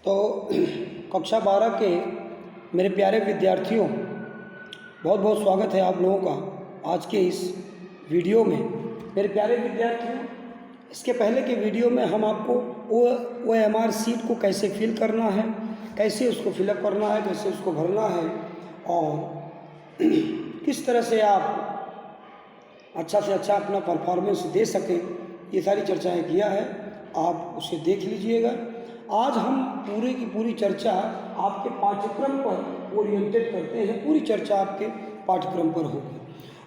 तो कक्षा 12 के मेरे प्यारे विद्यार्थियों, बहुत बहुत स्वागत है आप लोगों का आज के इस वीडियो में। मेरे प्यारे विद्यार्थियों, इसके पहले के वीडियो में हम आपको OMR सीट को कैसे फिल करना है, कैसे उसको फिलअप करना है, कैसे उसको भरना है और किस तरह से आप अच्छा से अच्छा अपना परफॉर्मेंस दे सकें, ये सारी चर्चाएं किया है। आप उसे देख लीजिएगा। आज हम पूरी की पूरी चर्चा आपके पाठ्यक्रम पर ओरिएंटेड करते हैं। पूरी चर्चा आपके पाठ्यक्रम पर होगी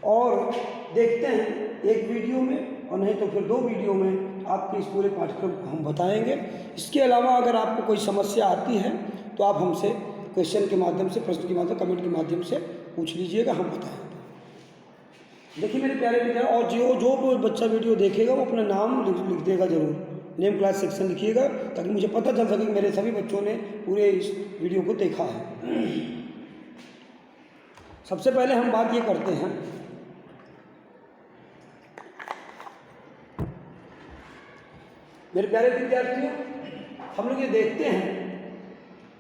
और देखते हैं एक वीडियो में और नहीं तो फिर 2 वीडियो में आपके इस पूरे पाठ्यक्रम को हम बताएंगे। इसके अलावा अगर आपको कोई समस्या आती है तो आप हमसे क्वेश्चन के माध्यम से, प्रश्न के माध्यम, कमेंट के माध्यम से पूछ लीजिएगा, हम बताएंगे। देखिए मेरे प्यारे विद्यार्थी, और जो बच्चा वीडियो देखेगा वो अपना नाम लिख देगा जरूर, नेम क्लास सेक्शन लिखिएगा, ताकि मुझे पता चल सके कि मेरे सभी बच्चों ने पूरे इस वीडियो को देखा है। सबसे पहले हम बात ये करते हैं मेरे प्यारे विद्यार्थियों, हम लोग ये देखते हैं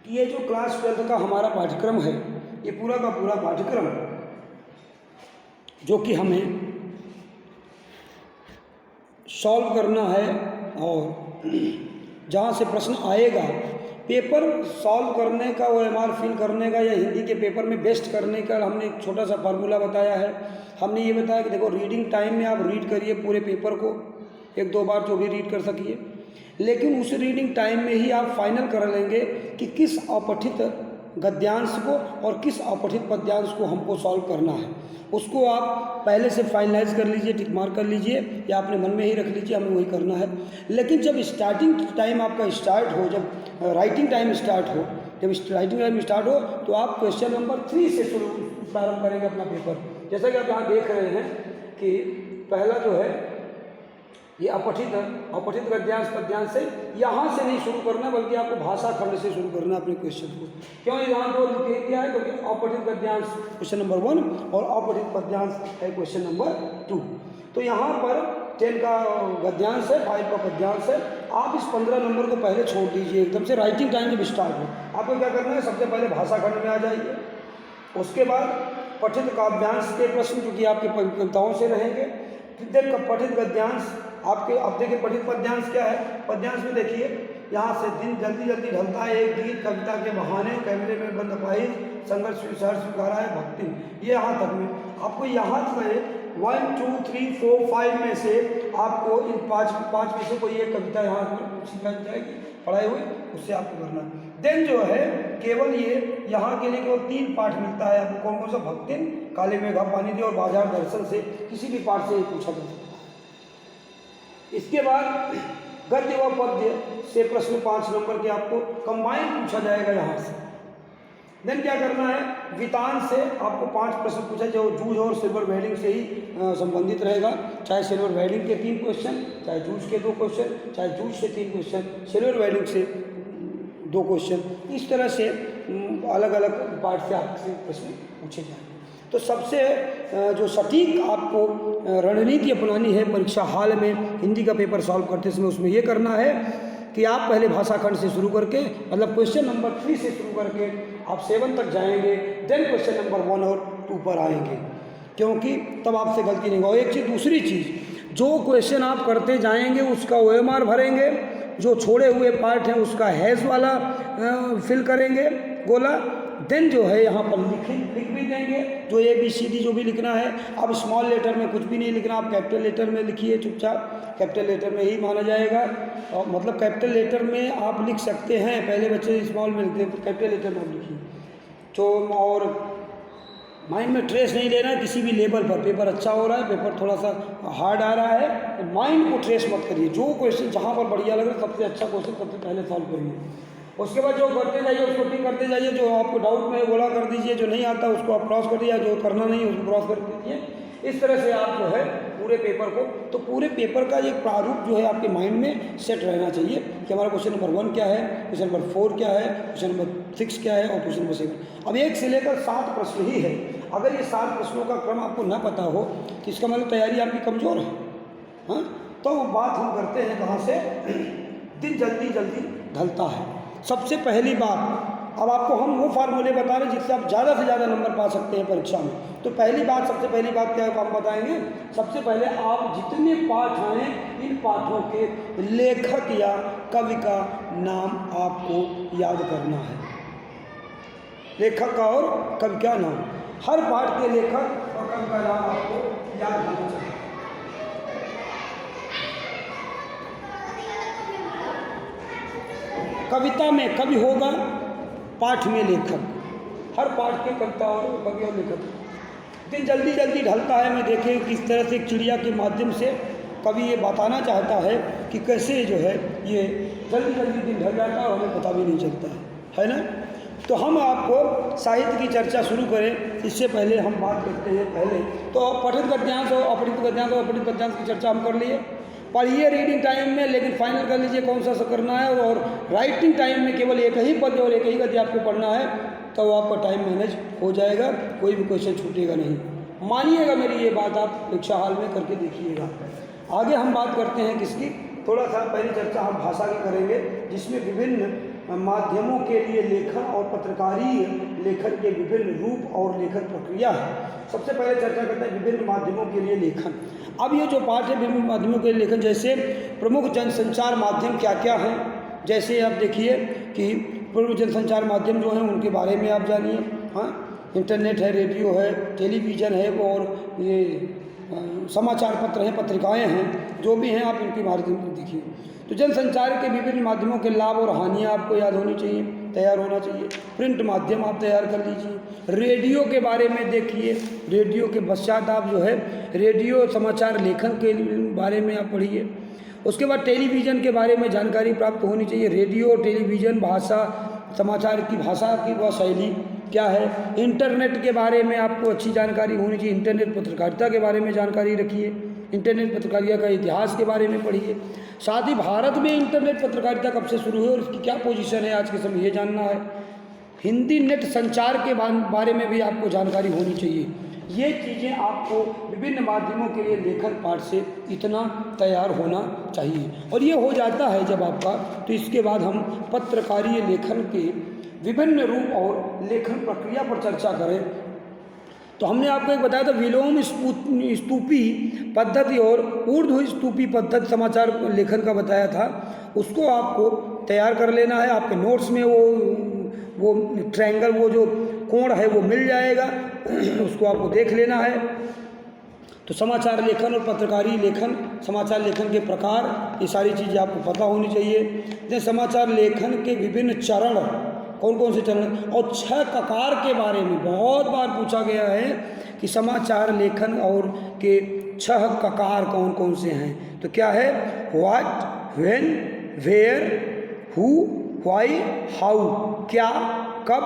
कि ये जो क्लास 12 का हमारा पाठ्यक्रम है, ये पूरा का पूरा पाठ्यक्रम जो कि हमें सॉल्व करना है और जहाँ से प्रश्न आएगा, पेपर सॉल्व करने का, OMR फिल करने का या हिंदी के पेपर में बेस्ट करने का हमने एक छोटा सा फार्मूला बताया है। हमने ये बताया कि देखो, रीडिंग टाइम में आप रीड करिए पूरे पेपर को 1-2 बार जो भी रीड कर सकिए, लेकिन उस रीडिंग टाइम में ही आप फाइनल कर लेंगे कि किस अपठित गद्यांश को और किस अपठित पद्यांश को हमको सॉल्व करना है। उसको आप पहले से फाइनलाइज कर लीजिए, टिक मार्क कर लीजिए या अपने मन में ही रख लीजिए हमें वही करना है। लेकिन जब स्टार्टिंग टाइम आपका स्टार्ट हो, जब राइटिंग टाइम स्टार्ट हो, तो आप क्वेश्चन नंबर 3 से शुरू प्रारंभ करेंगे अपना पेपर। जैसा कि आप यहाँ देख रहे हैं कि पहला जो है ये अपठित गद्यांश पद्यांश से, यहाँ से नहीं शुरू करना बल्कि आपको भाषा खंड से शुरू करना अपने क्वेश्चन को। क्यों यहाँ 2 लिख दिया है? क्योंकि अपठित गद्यांश क्वेश्चन नंबर 1 और अपठित पद्यांश है क्वेश्चन नंबर 2। तो यहाँ पर 10 का गद्यांश है, 5 का पद्यांश है। आप इस 15 नंबर को पहले छोड़ दीजिए, एकदम से राइटिंग टाइम जब स्टार्ट हो आपको क्या करना है, सबसे पहले भाषा खंड में आ जाइए। उसके बाद पठित काव्यांश के प्रश्न जो कि आपके कविताओं से रहेंगे। फिर पठित गद्यांश आपके, अब देखिए पठित पद्यांश क्या है। पद्यांश में देखिए यहाँ से दिन जल्दी जल्दी ढलता है, एक गीत कविता के बहाने, कैमरे में बंद अपाहिज, संघर्ष स्वीकारा है भक्ति, ये यहाँ तक में आपको, यहाँ तक 1 2 3 4 5 में से आपको इन 5 में से कोई एक कविता यहाँ पर सिखाई जाएगी पढ़ाई हुई, उससे आपको करना। देन जो है केवल ये यहाँ के लिए केवल 3 पाठ मिलता है आपको। कौन कौन सा? भक्तिन, काले मेघा पानी दे और बाजार दर्शन से किसी भी पाठ से पूछा जा सकता है। इसके बाद गद्य व पद्य से प्रश्न 5 नंबर के आपको कंबाइन पूछा जाएगा यहाँ से। देन क्या करना है, वितान से आपको 5 प्रश्न पूछा जो जूझ और सिल्वर वेडिंग से ही संबंधित रहेगा। चाहे सिल्वर वेडिंग के 3 क्वेश्चन, चाहे जूझ के 2 क्वेश्चन, चाहे जूझ से 3 क्वेश्चन, सिल्वर वेडिंग से 2 क्वेश्चन, इस तरह से अलग अलग पार्ट से आपसे प्रश्न पूछे जाएंगे। तो सबसे जो सटीक आपको रणनीति अपनानी है परीक्षा हाल में हिंदी का पेपर सॉल्व करते समय, उसमें ये करना है कि आप पहले भाषा खंड से शुरू करके, मतलब क्वेश्चन नंबर 3 से शुरू करके आप 7 तक जाएंगे, देन क्वेश्चन नंबर 1 और 2 पर आएंगे, क्योंकि तब आपसे गलती नहीं होगी। एक चीज़, दूसरी चीज़, जो क्वेश्चन आप करते जाएंगे उसका OMR भरेंगे, जो छोड़े हुए पार्ट हैं उसका हैज़ वाला फिल करेंगे गोला। देन जो है यहाँ पर लिख भी देंगे जो ABCD जो भी लिखना है। अब स्मॉल लेटर में कुछ भी नहीं लिखना, आप कैपिटल लेटर में लिखिए चुपचाप, कैपिटल लेटर में ही माना जाएगा। और मतलब कैपिटल लेटर में आप लिख सकते हैं, पहले बच्चे स्मॉल में लिखते हैं, तो कैपिटल लेटर में आप लिखिए। तो और माइंड में ट्रेस नहीं लेना है किसी भी लेवल पर। पेपर अच्छा हो रहा है, पेपर थोड़ा सा हार्ड आ रहा है, तो माइंड को ट्रेस मत करिए। जो क्वेश्चन जहाँ पर बढ़िया लग रहा है, सबसे अच्छा क्वेश्चन सबसे पहले सॉल्व करिए। उसके बाद जो करते जाइए उसको टिक करते जाइए, जो आपको डाउट में गोला कर दीजिए, जो नहीं आता उसको आप क्रॉस कर दीजिए, जो करना नहीं उसको क्रॉस कर दीजिए। इस तरह से आप जो है पूरे पेपर को, तो पूरे पेपर का एक प्रारूप जो है आपके माइंड में सेट रहना चाहिए कि हमारा क्वेश्चन नंबर 1 क्या है, क्वेश्चन नंबर 4 क्या है, क्वेश्चन नंबर 6 क्या है और क्वेश्चन नंबर 7। अब 1 से लेकर 7 प्रश्न ही है। अगर ये 7 प्रश्नों का क्रम आपको न पता हो तो इसका मतलब तैयारी आपकी कमज़ोर है। हाँ, तो बात हम करते हैं कहाँ से, दिन जल्दी जल्दी ढलता है। सबसे पहली बात, अब आपको हम वो फार्मूले बता रहे हैं जिससे आप ज़्यादा से ज़्यादा नंबर पा सकते हैं परीक्षा में। तो पहली बात, सबसे पहली बात क्या है हम बताएंगे। सबसे पहले आप जितने पाठ हैं इन पाठों के लेखक या कवि का नाम आपको याद करना है। लेखक का और कवि का नाम, हर पाठ के लेखक और कवि का नाम आपको याद होना चाहिए। कविता में कवि होगा, पाठ में लेखक, हर पाठ के कविता और कवि और लेखक। दिन जल्दी जल्दी ढलता है, मैं देखें किस तरह से एक चिड़िया के माध्यम से कवि ये बताना चाहता है कि कैसे जो है ये जल्दी जल्दी दिन ढल जाता है और हमें पता भी नहीं चलता है ना। तो हम आपको साहित्य की चर्चा शुरू करें इससे पहले हम बात करते हैं पहले तो पठित गद्यांश और अपठित गद्यांश और अपठित गद्यांश की चर्चा हम कर लिए। पढ़िए रीडिंग टाइम में, लेकिन फाइनल कर लीजिए कौन सा करना है, और राइटिंग टाइम में केवल एक ही पद्य और एक ही गद्य आपको पढ़ना है, तो आपका टाइम मैनेज हो जाएगा, कोई भी क्वेश्चन छूटेगा नहीं। मानिएगा मेरी ये बात, आप परीक्षा हाल में करके देखिएगा। आगे हम बात करते हैं किसकी, थोड़ा सा पहली चर्चा हम भाषा की करेंगे, जिसमें विभिन्न माध्यमों के लिए लेखन और पत्रकारीय लेखन के विभिन्न रूप और लेखन प्रक्रिया है। सबसे पहले चर्चा करते हैं विभिन्न माध्यमों के लिए लेखन। अब ये जो पाठ है विभिन्न माध्यमों के लिए लेखन, जैसे प्रमुख जनसंचार माध्यम क्या क्या हैं। जैसे आप देखिए कि प्रमुख जनसंचार माध्यम जो हैं उनके बारे में आप जानिए। हाँ, इंटरनेट है, रेडियो है, टेलीविज़न है, और ये समाचार पत्र हैं, पत्रिकाएं हैं, जो भी हैं आप इनके माध्यम में देखिए। तो जनसंचार के विभिन्न माध्यमों के लाभ और हानियाँ आपको याद होनी चाहिए, तैयार होना चाहिए। प्रिंट माध्यम आप तैयार कर लीजिए। रेडियो के बारे में देखिए, रेडियो के पश्चात आप जो है रेडियो समाचार लेखन के बारे में आप पढ़िए। उसके बाद टेलीविज़न के बारे में जानकारी प्राप्त होनी चाहिए। रेडियो, टेलीविज़न, भाषा, समाचार की भाषा की वह शैली क्या है। इंटरनेट के बारे में आपको अच्छी जानकारी होनी चाहिए। इंटरनेट पत्रकारिता के बारे में जानकारी रखिए। इंटरनेट पत्रकारिता का इतिहास के बारे में पढ़िए। साथ ही भारत में इंटरनेट पत्रकारिता कब से शुरू हुई और इसकी क्या पोजीशन है आज के समय, ये जानना है। हिंदी नेट संचार के बारे में भी आपको जानकारी होनी चाहिए। ये चीज़ें आपको विभिन्न माध्यमों के लिए लेखन पाठ से इतना तैयार होना चाहिए, और ये हो जाता है जब आपका, तो इसके बाद हम पत्रकारीय लेखन के विभिन्न रूप और लेखन प्रक्रिया पर चर्चा करें। तो हमने आपको एक बताया था विलोम स्तूपी पद्धति और ऊर्ध्व स्तूपी पद्धति समाचार लेखन का बताया था। उसको आपको तैयार कर लेना है। आपके नोट्स में वो ट्रायंगल, वो जो कोण है वो मिल जाएगा, उसको आपको देख लेना है। तो समाचार लेखन और पत्रकारी लेखन, समाचार लेखन के प्रकार, ये सारी चीज़ें आपको पता होनी चाहिए। जैसे समाचार लेखन के विभिन्न चरण, कौन कौन से चरण, और 6 ककार के बारे में बहुत बार पूछा गया है कि समाचार लेखन और के 6 ककार कौन कौन से हैं। तो क्या है, what, when, where, who, why, how, क्या, कब,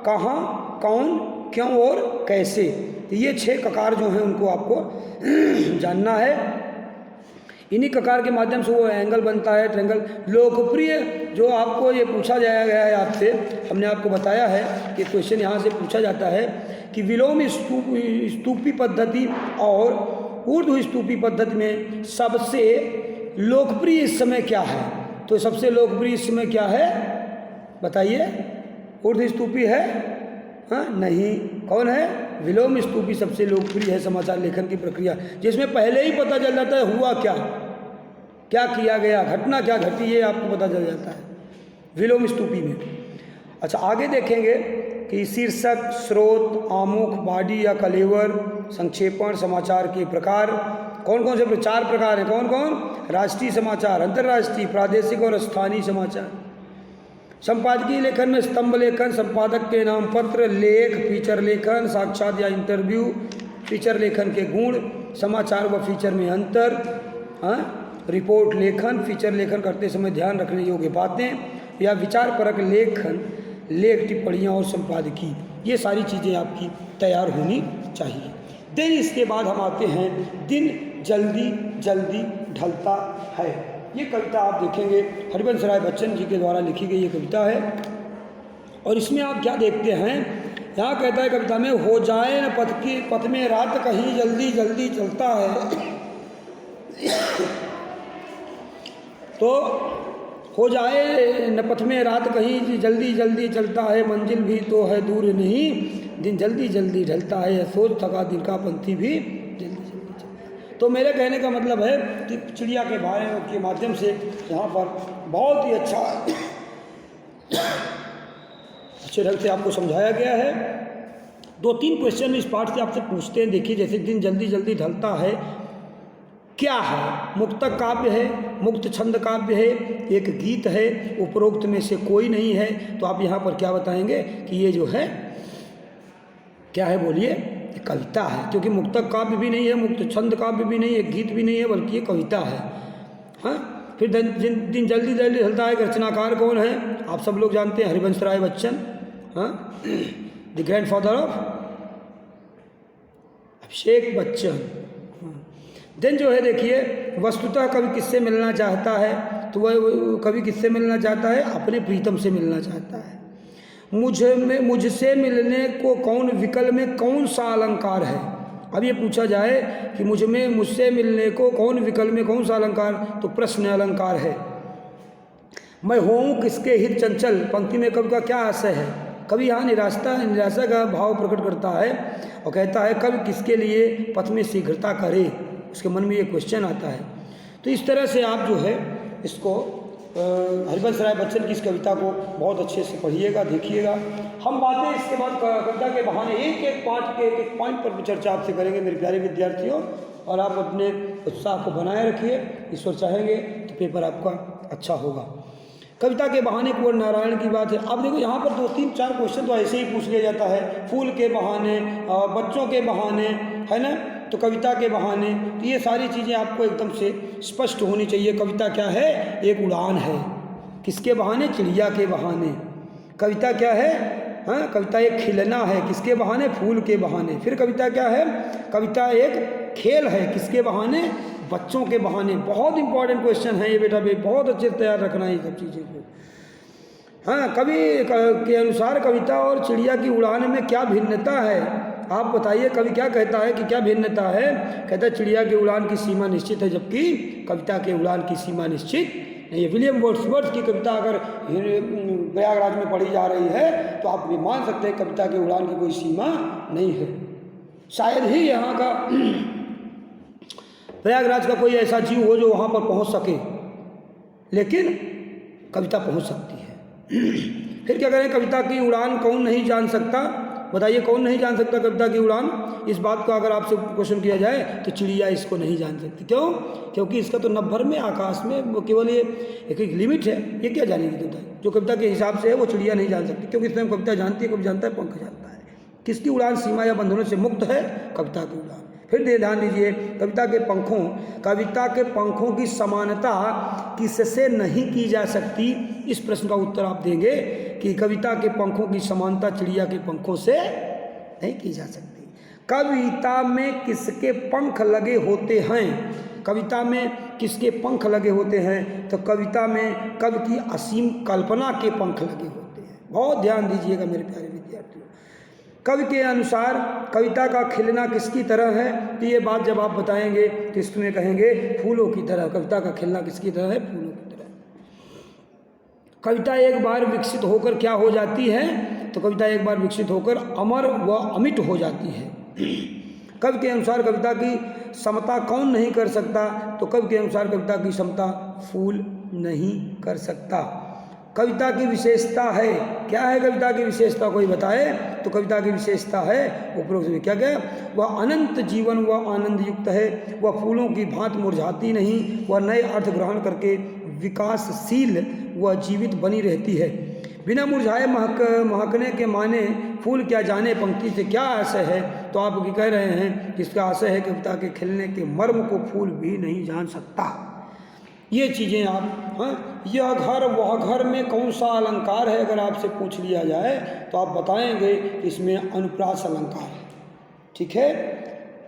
कहाँ, कौन, क्यों और कैसे। तो ये 6 ककार जो हैं उनको आपको जानना है। इन्हीं ककार के माध्यम से वो एंगल बनता है, ट्रायंगल। लोकप्रिय जो आपको ये पूछा जाया गया है आपसे, हमने आपको बताया है कि क्वेश्चन यहाँ से पूछा जाता है कि विलोम स्तूपी पद्धति और ऊर्ध्व स्तूपी पद्धति में सबसे लोकप्रिय इस समय क्या है। तो सबसे लोकप्रिय इस समय क्या है बताइए, ऊर्ध्व स्तूपी है? हाँ, नहीं। कौन है? विलोम स्तूपी सबसे लोकप्रिय है समाचार लेखन की प्रक्रिया, जिसमें पहले ही पता चल जाता है हुआ क्या, क्या किया गया, घटना क्या घटी, ये आपको पता चल जाता है विलोम स्तूपी में। अच्छा, आगे देखेंगे कि शीर्षक, स्रोत, आमुख, बॉडी या कलेवर, संक्षेपण, समाचार के प्रकार। कौन कौन से 4 प्रकार हैं? कौन कौन? राष्ट्रीय समाचार, अंतर्राष्ट्रीय, प्रादेशिक और स्थानीय समाचार। संपादकीय लेखन में स्तंभ लेखन, संपादक के नाम पत्र, लेख, फीचर लेखन, साक्षात या इंटरव्यू, फीचर लेखन के गुण, समाचार व फीचर में अंतर, रिपोर्ट लेखन, फीचर लेखन करते समय ध्यान रखने योग्य बातें, या विचारपरक लेखन, लेख, टिप्पणियाँ और संपादकीय। ये सारी चीज़ें आपकी तैयार होनी चाहिए। देन इसके बाद हम आते हैं दिन जल्दी जल्दी ढलता है। ये कविता आप देखेंगे हरिवंश राय बच्चन जी के द्वारा लिखी गई ये कविता है, और इसमें आप क्या देखते हैं, यहाँ कहता है कविता में, हो जाए न पथ में रात कहीं जल्दी जल्दी चलता है। तो हो जाए न पथ में रात कहीं, जल्दी जल्दी चलता है मंजिल भी तो है दूर नहीं, दिन जल्दी जल्दी ढलता है, यह सोच थका दिन का पंथी भी जल्दी जल्दी चलता है। तो मेरे कहने का मतलब है कि चिड़िया के बारे के माध्यम से यहाँ पर बहुत ही अच्छे ढंग से आपको समझाया गया है। 2-3 क्वेश्चन इस पाठ से आपसे पूछते हैं। देखिए, जैसे दिन जल्दी जल्दी ढलता है क्या है? मुक्तक काव्य है, मुक्त छंद काव्य है, एक गीत है, उपरोक्त में से कोई नहीं है। तो आप यहाँ पर क्या बताएंगे कि ये जो है क्या है? बोलिए, ये कविता है, क्योंकि मुक्तक काव्य भी नहीं है, मुक्त छंद काव्य भी नहीं है, गीत भी नहीं है, बल्कि ये कविता है। हाँ, फिर दिन जल्दी जल्दी ढलता है, रचनाकार कौन है? आप सब लोग जानते हैं, हरिवंश राय बच्चन, हाँ, the grandfather of Abhishek Bachchan. Then जो है देखिए, वस्तुतः कवि किससे मिलना चाहता है? तो वह कवि किससे मिलना चाहता है? अपने प्रीतम से मिलना चाहता है। मुझसे मिलने को कौन विकल में कौन सा अलंकार है? अब ये पूछा जाए कि मुझसे मिलने को कौन विकल में कौन सा अलंकार, तो प्रश्न अलंकार है। मैं होऊं किसके हित चंचल, पंक्ति में कवि का क्या आशय है? कवि यहाँ निराशा का भाव प्रकट करता है और कहता है कवि किसके लिए पथ में शीघ्रता करे, उसके मन में ये क्वेश्चन आता है। तो इस तरह से आप जो है इसको हरिवंश राय बच्चन की इस कविता को बहुत अच्छे से पढ़िएगा, देखिएगा। हम बातें इसके बाद कविता के बहाने एक एक पॉइंट पर चर्चा आपसे करेंगे मेरे प्यारे विद्यार्थियों, और आप अपने उत्साह को बनाए रखिए। ईश्वर चाहेंगे तो पेपर आपका अच्छा होगा। कविता के बहाने कुंवर नारायण की बात है। अब देखो यहाँ पर 2-3-4 क्वेश्चन तो ऐसे ही पूछ लिया जाता है, फूल के बहाने, बच्चों के बहाने, है ना, तो कविता के बहाने। तो ये सारी चीज़ें आपको एकदम से स्पष्ट होनी चाहिए। कविता क्या है? एक उड़ान है। किसके बहाने? चिड़िया के बहाने। कविता क्या है? हाँ, कविता एक खिलना है। किसके बहाने? फूल के बहाने। फिर कविता क्या है? कविता एक खेल है। किसके बहाने? बच्चों के बहाने। बहुत इंपॉर्टेंट क्वेश्चन है ये बेटा, बहुत अच्छे से तैयार रखना है ये सब चीज़ें को। हाँ, कवि के अनुसार कविता और चिड़िया की उड़ान में क्या भिन्नता है? आप बताइए, कवि क्या कहता है कि क्या भिन्नता है? कहता है चिड़िया की उड़ान की सीमा निश्चित है, जबकि कविता के उड़ान की सीमा निश्चित नहीं है। विलियम वर्ड्सवर्थ की कविता अगर प्रयागराज में पढ़ी जा रही है तो आप भी मान सकते हैं कविता के उड़ान की कोई सीमा नहीं है। शायद ही यहाँ का प्रयागराज का कोई ऐसा जीव हो जो वहाँ पर पहुँच सके, लेकिन कविता पहुँच सकती है। फिर क्या करें? कविता की उड़ान कौन नहीं जान सकता? बताइए, कौन नहीं जान सकता कविता की उड़ान? इस बात का अगर आपसे क्वेश्चन किया जाए तो चिड़िया इसको नहीं जान सकती। क्यों? क्योंकि इसका तो नभर में, आकाश में वो केवल ये एक लिमिट है। ये क्या जानेगी? होता है जो कविता के हिसाब से है वो चिड़िया नहीं जान सकती, क्योंकि इसमें कविता जानती है, कवि जानता है, पंख जानता है। किसकी उड़ान सीमा या बंधनों से मुक्त है? कविता की उड़ान। फिर ध्यान दीजिए, कविता के पंखों की समानता किससे नहीं की जा सकती? इस प्रश्न का उत्तर आप देंगे कि कविता के पंखों की समानता चिड़िया के पंखों से नहीं की जा सकती। कविता में किसके पंख लगे होते हैं? कविता में किसके पंख लगे होते हैं? तो कविता में कवि की असीम कल्पना के पंख लगे होते हैं। बहुत ध्यान दीजिएगा मेरे प्यारे विद्यार्थियों। कवि के अनुसार कविता का खिलना किसकी तरह है? तो ये बात जब आप बताएंगे तो इसमें कहेंगे फूलों की तरह। कविता का खिलना किसकी तरह है? फूलों की तरह। कविता एक बार विकसित होकर क्या हो जाती है? तो कविता एक बार विकसित होकर अमर व अमिट हो जाती है। कवि के अनुसार कविता की समता कौन नहीं कर सकता? तो कवि के अनुसार कविता की समता फूल नहीं कर सकता। कविता की विशेषता है, क्या है कविता की विशेषता? कोई बताए? तो कविता की विशेषता है उपरोक्त में क्या क्या? वह अनंत जीवन व आनंद युक्त है, वह फूलों की भांति मुरझाती नहीं, वह नए अर्थ ग्रहण करके विकासशील व जीवित बनी रहती है। बिना मुरझाए महकने के माने फूल क्या जाने पंक्ति से क्या आशय है? तो आप कह रहे हैं कि इसका आशय है कविता के खिलने के मर्म को फूल भी नहीं जान सकता। ये चीज़ें आप, हाँ, यह घर वह घर में कौन सा अलंकार है अगर आपसे पूछ लिया जाए तो आप बताएंगे कि इसमें अनुप्रास अलंकार है। ठीक है,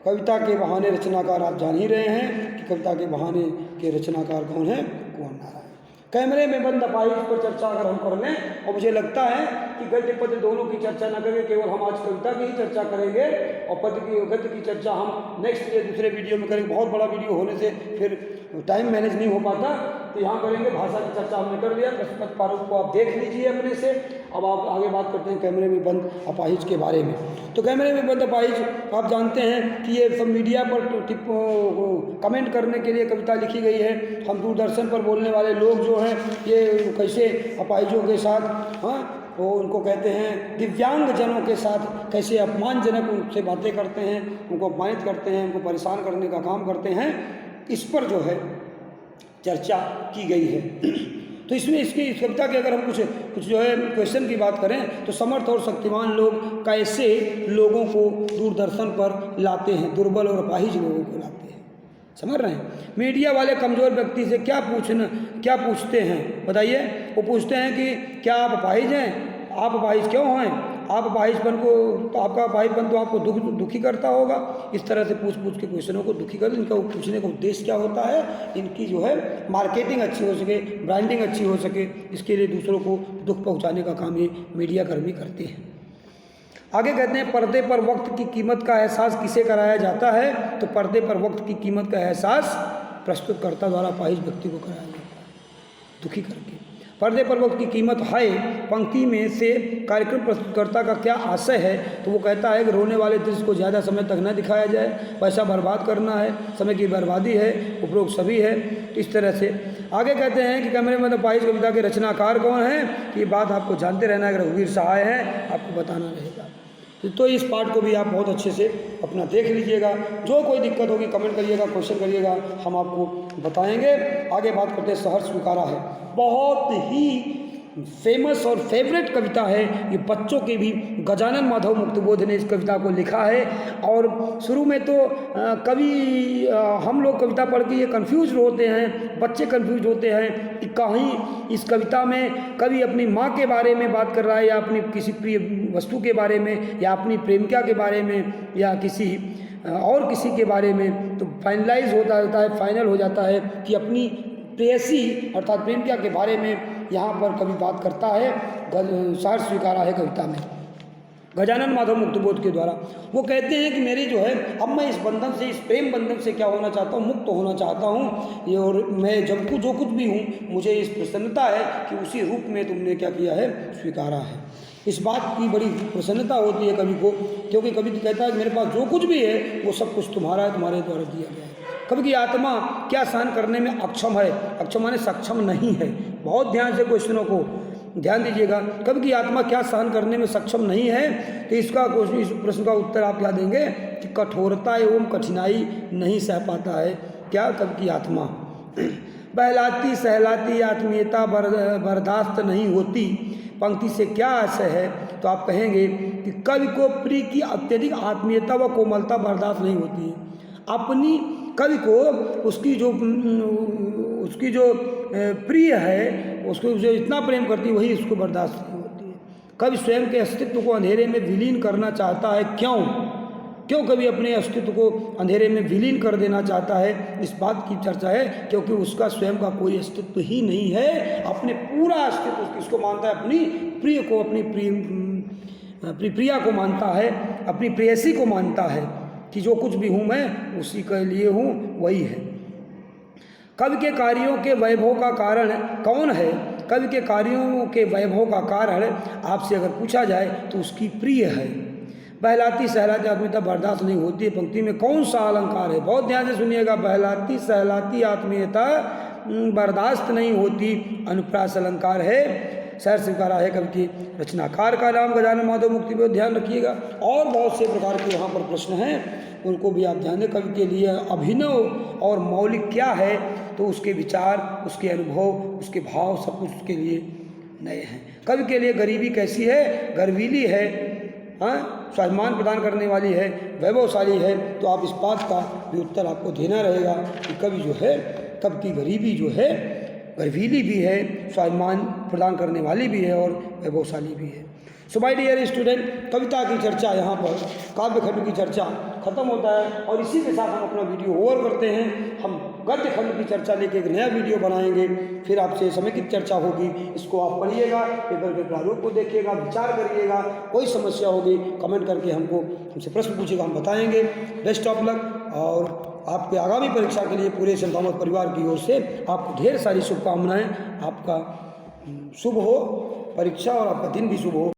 कविता के बहाने रचनाकार आप जान ही रहे हैं कि कविता के बहाने के रचनाकार कौन है? कुंवर नारायण। कैमरे में बंद अपाहिज पर चर्चा अगर हम कर लें, और मुझे लगता है कि गद्य पद्य दोनों की चर्चा न करेंगे, केवल हम आज कविता की ही चर्चा करेंगे और गद्य की चर्चा हम नेक्स्ट दूसरे वीडियो में करेंगे। बहुत बड़ा वीडियो होने से फिर टाइम मैनेज नहीं हो पाता, तो यहाँ करेंगे। भाषा की चर्चा हमने कर लिया, पद प्रारूप को आप देख लीजिए अपने से। अब आप आगे बात करते हैं कैमरे में बंद अपाहिज के बारे में। तो कैमरे में बंद अपाहिज आप जानते हैं कि ये सब मीडिया पर कमेंट करने के लिए कविता लिखी गई है। हम दूरदर्शन पर बोलने वाले लोग जो हैं ये कैसे अपाहिजों के साथ, वो उनको कहते हैं दिव्यांग जनों के साथ कैसे अपमानजनक उनसे बातें करते हैं, उनको अपमानित करते हैं, उनको परेशान करने का काम करते हैं, इस पर जो है चर्चा की गई है। तो इसमें इस कविता के अगर हम कुछ जो है क्वेश्चन की बात करें तो समर्थ और शक्तिमान लोग कैसे लोगों को दूरदर्शन पर लाते हैं, दुर्बल और अपाहिज लोगों को लाते हैं, समझ रहे हैं। मीडिया वाले कमज़ोर व्यक्ति से क्या पूछते हैं बताइए? वो पूछते हैं कि क्या आप अपाहिज हैं, आप अपाहिज क्यों हैं, आप अपाहिजपन को तो आपका अपाहिजपन तो आपको दुखी करता होगा। इस तरह से पूछ के क्वेश्चनों को दुखी कर, इनका पूछने का उद्देश्य क्या होता है, इनकी जो है मार्केटिंग अच्छी हो सके, ब्रांडिंग अच्छी हो सके, इसके लिए दूसरों को दुख पहुंचाने का काम ये मीडिया कर्मी करते हैं। आगे कहते हैं पर्दे पर वक्त की कीमत का एहसास किसे कराया जाता है? तो पर्दे पर वक्त की कीमत का एहसास प्रस्तुतकर्ता द्वारा अपाहिज व्यक्ति को कराया जाता है, दुखी करके। पर्दे पर वक्त की कीमत है पंक्ति में से कार्यक्रम प्रस्तुतकर्ता का क्या आशय है? तो वो कहता है कि रोने वाले दृश्य को ज़्यादा समय तक न दिखाया जाए, पैसा बर्बाद करना है, समय की बर्बादी है, उपरोक्त सभी है। इस तरह से आगे कहते हैं कि कैमरे में अपाहिज कविता के रचनाकार कौन हैं? ये बात आपको जानते रहना है, रघुवीर सहाय हैं, आपको बताना रहेगा। तो इस पार्ट को भी आप बहुत अच्छे से अपना देख लीजिएगा। जो कोई दिक्कत होगी कमेंट करिएगा, क्वेश्चन करिएगा, हम आपको बताएंगे। आगे बात करते हैं सहर्ष स्वीकारा है, बहुत ही फेमस और फेवरेट कविता है ये बच्चों के भी। गजानन माधव मुक्तबोध ने इस कविता को लिखा है। और शुरू में तो कभी हम लोग कविता पढ़ के ये कन्फ्यूज होते हैं, बच्चे कन्फ्यूज होते हैं कि कहीं इस कविता में कवि अपनी माँ के बारे में बात कर रहा है या अपनी किसी प्रिय वस्तु के बारे में या अपनी प्रेमिका के बारे में या किसी और किसी के बारे में। तो फाइनलाइज होता है, फाइनल हो जाता है कि अपनी प्रेयसी अर्थात प्रेमिका के बारे में यहाँ पर कवि बात करता है। सहर्ष स्वीकारा है कविता में गजानन माधव मुक्तबोध के द्वारा। वो कहते हैं कि मेरी जो है अब मैं इस बंधन से, इस प्रेम बंधन से क्या होना चाहता हूँ, मुक्त होना चाहता हूँ। ये और मैं जब जो कुछ भी हूँ मुझे इस प्रसन्नता है कि उसी रूप में तुमने क्या किया है, स्वीकारा है। इस बात की बड़ी प्रसन्नता होती है कवि को, क्योंकि कवि तो कहता है मेरे पास जो कुछ भी है वो सब कुछ तुम्हारा है, तुम्हारे द्वारा दिया गया है। कवि की आत्मा क्या सहन करने में अक्षम है? अक्षम माने सक्षम नहीं है। बहुत ध्यान से क्वेश्चनों को ध्यान दीजिएगा। कवि की आत्मा क्या सहन करने में सक्षम नहीं है? तो इस प्रश्न का उत्तर आप क्या देंगे कि कठोरता एवं कठिनाई नहीं सह पाता है। क्या कवि की आत्मा बहलाती सहलाती आत्मीयता बर्दाश्त नहीं होती। पंक्ति से क्या आशय है? तो आप कहेंगे कि कवि को प्रिय की अत्यधिक आत्मीयता व कोमलता बर्दाश्त नहीं होती है। अपनी कवि को उसकी जो प्रिय है, उसको जो इतना प्रेम करती है वही उसको बर्दाश्त नहीं होती है। कवि स्वयं के अस्तित्व को अंधेरे में विलीन करना चाहता है। क्यों कवि अपने अस्तित्व को अंधेरे में विलीन कर देना चाहता है? इस बात की चर्चा है क्योंकि उसका स्वयं का कोई अस्तित्व ही नहीं है। अपने पूरा अस्तित्व किसको मानता है? अपनी प्रिय को, अपनी प्रिया को मानता है, अपनी प्रेयसी को मानता है कि जो कुछ भी हूँ मैं उसी के लिए हूँ, वही है। कवि के कार्यों के वैभव का कारण कौन है? कवि के कार्यों के वैभव का कारण आपसे अगर पूछा जाए तो उसकी प्रिय है। बहलाती सहलाती आत्मीयता बर्दाश्त नहीं होती है, पंक्ति में कौन सा अलंकार है? बहुत ध्यान से सुनिएगा। बहलाती सहलाती आत्मीयता बर्दाश्त नहीं होती, अनुप्रास अलंकार है। सहर्ष स्वीकारा है कवि के रचनाकार का नाम गजानन माधव मुक्तबोध, ध्यान रखिएगा। और बहुत से प्रकार के यहाँ पर प्रश्न हैं, उनको भी आप ध्यान दें। कवि के लिए अभिनव और मौलिक क्या है? तो उसके विचार, उसके अनुभव, उसके भाव, सब कुछ उसके लिए नए हैं। कवि के लिए गरीबी कैसी है? गर्वीली है, स्वाभिमान प्रदान करने वाली है, वैभवशाली है। तो आप इस बात का भी उत्तर आपको देना रहेगा कि कवि जो है, कवि की गरीबी जो है गर्वीली भी है, स्वाभिमान प्रदान करने वाली भी है और वैभवशाली भी है। सो माय डियर स्टूडेंट, कविता की चर्चा यहाँ पर, काव्य खंड की चर्चा खत्म होता है और इसी के साथ हम अपना वीडियो ओवर करते हैं। हम गद्य खंड की चर्चा लेके एक नया वीडियो बनाएंगे, फिर आपसे समेकित चर्चा होगी। इसको आप पढ़िएगा, पेपर के प्रारूप को देखिएगा, विचार करिएगा। कोई समस्या होगी कमेंट करके हमसे प्रश्न पूछिएगा, हम बताएंगे। Best of luck. और आपके आगामी परीक्षा के लिए पूरे संतामत परिवार की ओर से आपको ढेर सारी शुभकामनाएं। आपका शुभ हो परीक्षा और आपका दिन भी शुभ हो।